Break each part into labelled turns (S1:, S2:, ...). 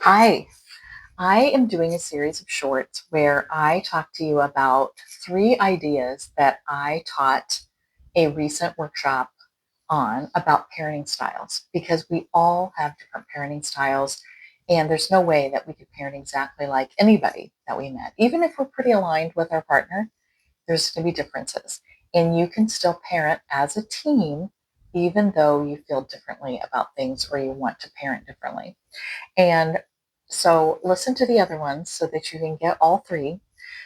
S1: Hi, I am doing a series of shorts where I talk to you about three ideas that I taught a recent workshop on about parenting styles because we all have different parenting styles, and there's no way that we could parent exactly like anybody that we met. Even if we're pretty aligned with our partner, there's going to be differences. And you can still parent as a team, even though you feel differently about things or you want to parent differently. And so listen to the other ones so that you can get all three.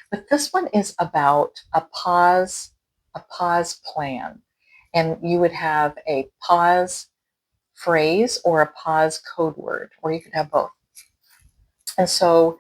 S1: But this one is about a pause plan. And you would have a pause phrase or a pause code word, or you could have both. And so,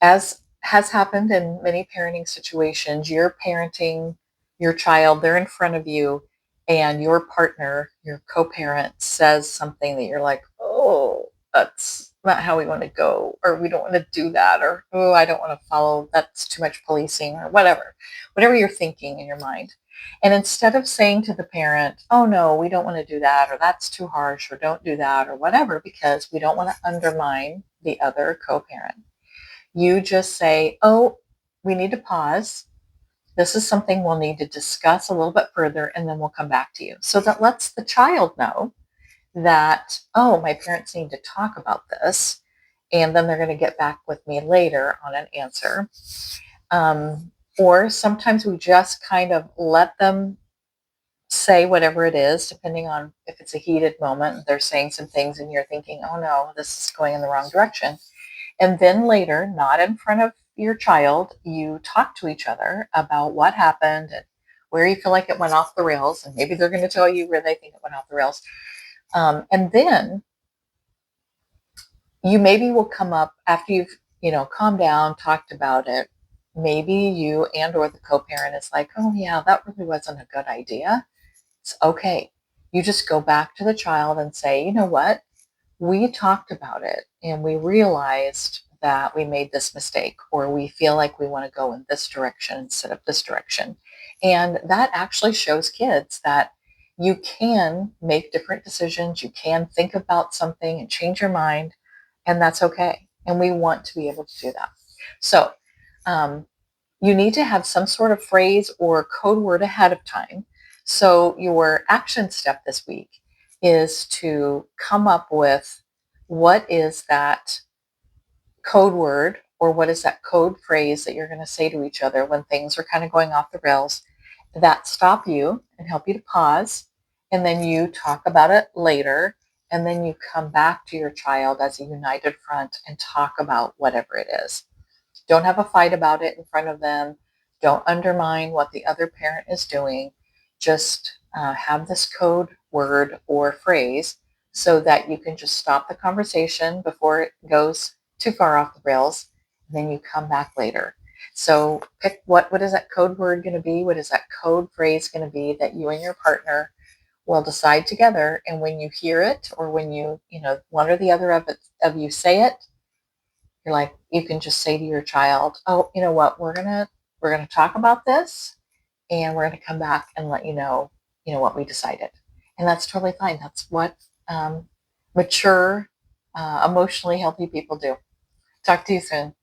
S1: as has happened in many parenting situations, you're parenting your child, they're in front of you, and your partner, your co parent, says something that you're like, oh, that's not how we want to go, or we don't want to do that, or oh, I don't want to follow, that's too much policing, or whatever you're thinking in your mind. And instead of saying to the parent, oh no, we don't want to do that, or that's too harsh, or don't do that, or whatever, because we don't want to undermine the other co parent, you just say, oh, we need to pause. This is something we'll need to discuss a little bit further, and then we'll come back to you. So that lets the child know that, oh, my parents need to talk about this, and then they're going to get back with me later on an answer. Or sometimes we just kind of let them say whatever it is, depending on if it's a heated moment. They're saying some things, and you're thinking, oh no, this is going in the wrong direction. And then later, not in front of your child, you talk to each other about what happened and where you feel like it went off the rails. And maybe they're going to tell you where they think it went off the rails. And then you maybe will come up after you've, calmed down, talked about it. Maybe you and or the co-parent is like, oh yeah, that really wasn't a good idea. It's okay. You just go back to the child and say, you know what? We talked about it and we realized that we made this mistake, or we feel like we want to go in this direction instead of this direction. And that actually shows kids that you can make different decisions. You can think about something and change your mind, and that's okay. And we want to be able to do that. So, um, you need to have some sort of phrase or code word ahead of time. So your action step this week is to come up with what is that code word or what is that code phrase that you're going to say to each other when things are kind of going off the rails that stop you and help you to pause. And then you talk about it later. And then you come back to your child as a united front and talk about whatever it is. Don't have a fight about it in front of them. Don't undermine what the other parent is doing. Just have this code word or phrase so that you can just stop the conversation before it goes too far off the rails. And then you come back later. So pick what is that code word going to be? What is that code phrase going to be that you and your partner will decide together? And when you hear it, or when one or the other of you say it, you're like, you can just say to your child, oh, you know what, we're gonna talk about this, and we're gonna come back and let what we decided. And that's totally fine. That's what mature, emotionally healthy people do. Talk to you soon.